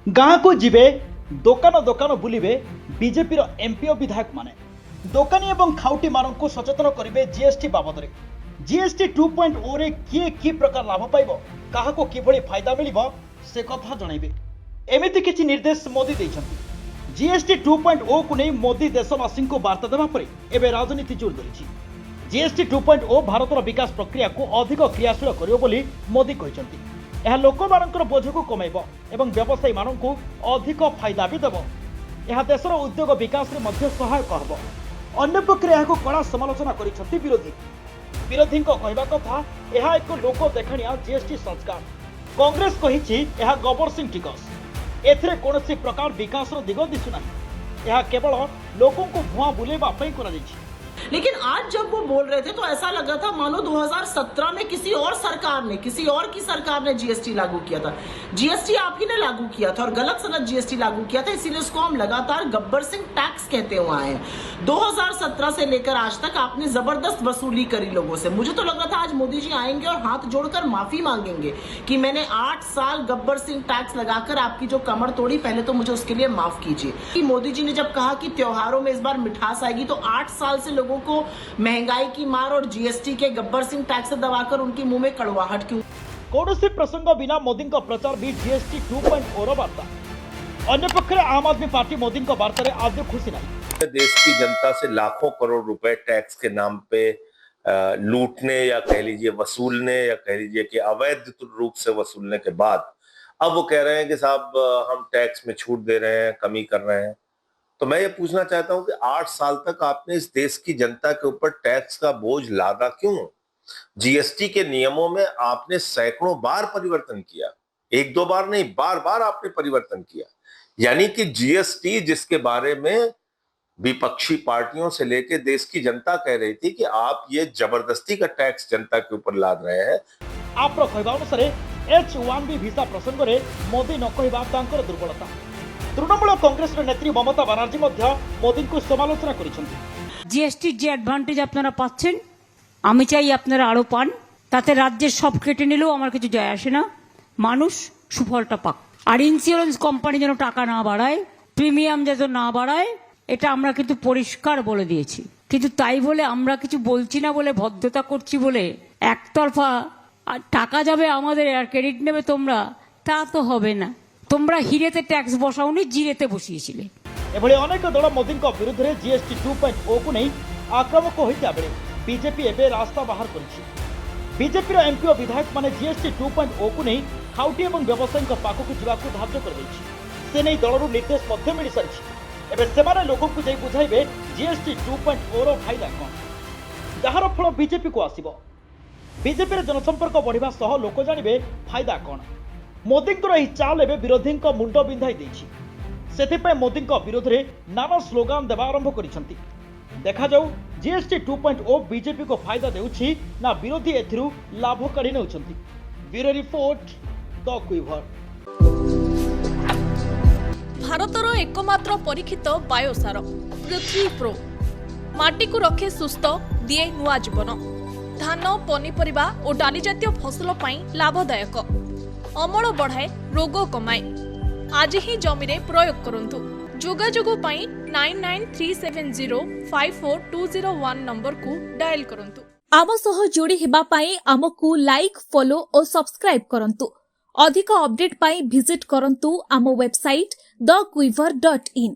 गाँ को जीवे दोकान दोकान बुलिबे बीजेपी एमपी और विधायक माने दोकानी एवं खाउटी मानक सचेतन करेंगे जीएसटी बाबद में जीएसटी 2.0 रे किए कि प्रकार लाभ पाइब क्या किभली फायदा मिल से कथा जनइबे एमती किसी निर्देश मोदी देइछन्ति। जीएसटी 2.0 को नहीं मोदी देशवासी को वार्ता देवा पर एवं राजनीति जोर धरी। जीएसटी 2.0 भारतर विकास प्रक्रिया को अधिक क्रियाशील करियो बोली मोदी कहते यह लोक मानकर बोझ को कमेब एवं व्यवसायी मानक अधिक फायदा भी देव। यह देशर उद्योग विकास में मध्य सहायक हम। अन्यपक्षे यह कड़ा समालोचना करिसेंति विरोधी। विरोधी कहवा कथा यह एक लोक देखाणिया जीएसटी संस्कार। कांग्रेस कहिछि यह गोबर सिंह टिकस एथिरे कोनोसी प्रकार विकास दिग दिसुना। यह केवल लोकों को भुआ बुलेबा पई करा जायछि। लेकिन आज जब वो बोल रहे थे तो ऐसा लगा था मानो 2017 में किसी और की सरकार ने जीएसटी लागू किया था। जीएसटी आप ही ने लागू किया था और गलत सनद जीएसटी लागू किया था, इसीलिए इसको हम लगातार गब्बर सिंह टैक्स कहते हुए आए हैं। 2017 से लेकर आज तक आपने जबरदस्त वसूली करी लोगों से। मुझे तो लग रहा था आज मोदी जी आएंगे और हाथ जोड़कर माफी मांगेंगे कि मैंने 8 साल गब्बर सिंह टैक्स लगाकर आपकी जो कमर तोड़ी, पहले तो मुझे उसके लिए माफ कीजिए। कि मोदी जी ने जब कहा कि त्योहारों में इस बार मिठास आएगी तो 8 साल से लोगों को महंगाई की मार और जीएसटी के गब्बर सिंह टैक्स से दबाकर उनके मुंह में कड़वाहट क्यों? कौनसी प्रसंग बिना मोदी का प्रचार भी जीएसटी 2.0 वार्ता। अन्य पक्षरे आम आदमी पार्टी मोदी का वार्ता रे आदि खुशी नहीं। देश की जनता से लाखों करोड़ रुपए टैक्स के नाम पे लूटने या कह लीजिए वसूलने या कह लीजिए कि अवैध रूप से वसूलने के बाद अब वो कह रहे हैं कि साहब हम टैक्स में छूट दे रहे हैं, कमी कर रहे हैं। तो मैं ये पूछना चाहता हूं कि 8 साल तक आपने इस देश की जनता के ऊपर टैक्स का बोझ लादा क्यों? जीएसटी के नियमों में आपने सैकड़ों बार परिवर्तन किया, 1-2 बार नहीं, बार-बार आपने परिवर्तन किया। यानी कि जीएसटी जिसके बारे में विपक्षी पार्टियों से लेकर देश की जनता कह रही थी कि आप ये जबरदस्ती का टैक्स जनता के ऊपर लाद रहे हैं। आप कहवा अनुसार H1B वीसा प्रसंग में मोदी न कहवा तांकर दुर्बलता। तृणमूल कांग्रेस नेत्री ममता बनर्जी मोदी को समालोचना करिसेंति। जीएसटी जे एडभांटेज आपनारा पाচ্ছেন আমি চাই আপনারা আরো পান, তাতে রাজ্যের সব কেটে নিলেও আমার কিছু যায় আসে না, মানুষ সুফলটা পাক। আর ইন্স্যুরেন্স কোম্পানি যেন টাকা না বাড়ায়, প্রিমিয়াম যেন না বাড়ায়, এটা আমরা কিন্তু পরিষ্কার বলে দিয়েছি। কিন্তু তাই বলে আমরা কিছু বলছি না বলে ভদ্রতা করছি বলে একতরফা টাকা যাবে আমাদের আর ক্রেডিট নেবে তোমরা, তা তো হবে না। তোমরা হিরেতে ট্যাক্স বসাওনি, জিরেতে বসিয়েছিলে। এভাবে অনেক দল মোদি বিরুদ্ধে जीएसटी 2.0 को नहीं आक्रामक होता बेले बीजेपी एवं रास्ता बाहर करिछि। बीजेपी एमपी और विधायक माने जीएसटी 2.0 को नहीं खाउटी और व्यवसायी पाखक जावाक धार्य कर नहीं दलर निर्देश मिल सारी। एवं से लोक को बुझाइबे जीएसटी 2.0 फायदा कौन, जार फल बीजेपी को आसब। बीजेपी जनसंपर्क बढ़िबा सह लोक जानिबे फायदा कौन। मोदी चाल एवं विरोधी मुंड बिंधाई देछि। सेथिपाई मोदी विरोध में नाना स्लोगान देवा आरंभ करिसेंति। देखा जाऊ जीएसटी 2.0 बीजेपी को फायदा देउछि ना विरोधी एथिरु लाभ काढी नेउछंति। Bureau report the Quiver. भारतर एकमात्र परीक्षित बायोसार पृथ्वी प्रो माटी को रखे सुस्थ, दिए नुआ जीवन। धान, पनीपरिबा और डाली जातीय फसल पई लाभदायक, अमल बढ़ाए, रोग कमाए। आज ही जमी रे प्रयोग करंतु। जोगाजोग पई 9937054201 नंबर को डायल करंतु। आम सह जोड़ी हेबा पई आमकु लाइक, फॉलो और सब्सक्राइब करंतु। अधिक अपडेट पई विजिट करंतु आम वेबसाइट thequiver.in।